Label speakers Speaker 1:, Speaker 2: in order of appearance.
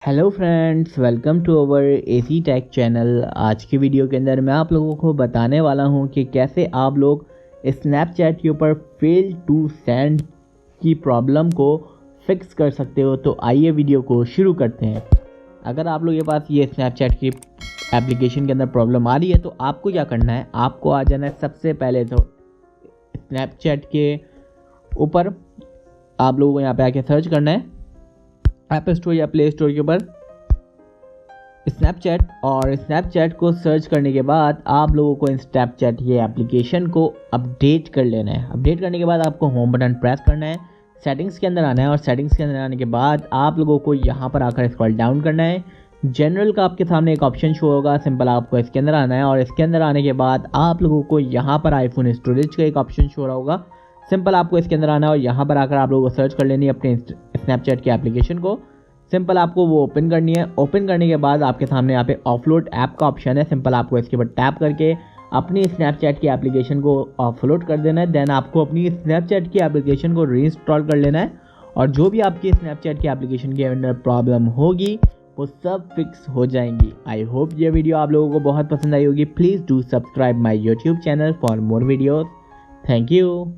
Speaker 1: Hello friends, welcome to our AC tech channel. आज की video के अंदर मैं आप लोगों को बताने वाला हूं कि कैसे आप लोग स्नैपचैट के ऊपर फेल टू सेंड की प्रॉब्लम को फिक्स कर सकते हो। तो आइए वीडियो को शुरू करते हैं। अगर आप लोग के पास ये स्नैपचैट की एप्लीकेशन के अंदर प्रॉब्लम आ रही है तो आपको क्या करना है, आपको आ जाना है सबसे पहले तो स्नैपचैट के ऊपर। आप लोगों को यहाँ पे आके सर्च करना है ऐप स्टोर या प्ले स्टोर के ऊपर स्नैपचैट, और स्नैपचैट को सर्च करने के बाद आप लोगों को स्नैपचैट ये एप्लीकेशन को अपडेट कर लेना है। अपडेट करने के बाद आपको होम बटन प्रेस करना है, सेटिंग्स के अंदर आना है और सेटिंग्स के अंदर आने के बाद आप लोगों को यहाँ पर आकर स्क्रॉल डाउन करना है। जनरल का आपके सामने एक ऑप्शन शो होगा, सिंपल आपको इसके अंदर आना है और इसके अंदर आने के बाद आप लोगों को यहाँ पर आईफोन स्टोरेज का एक ऑप्शन शो रहा होगा। सिंपल आपको इसके अंदर आना है और यहाँ पर आकर आप लोगों को सर्च कर लेनी है अपने स्नैपचैट की एप्लीकेशन को। सिंपल आपको वो ओपन करनी है। ओपन करने के बाद आपके सामने यहाँ पे ऑफलोड ऐप का ऑप्शन है। सिंपल आपको इसके ऊपर टैप करके अपनी स्नैपचैट की एप्लीकेशन को ऑफलोड कर देना है। देन आपको अपनी स्नैपचैट की एप्लीकेशन को रीइंस्टॉल कर लेना है और जो भी आपकी स्नैपचैट की एप्लीकेशन के अंदर प्रॉब्लम होगी वो सब फिक्स हो जाएंगी। आई होप ये वीडियो आप लोगों को बहुत पसंद आई होगी। Please do subscribe my YouTube channel for more videos. Thank you.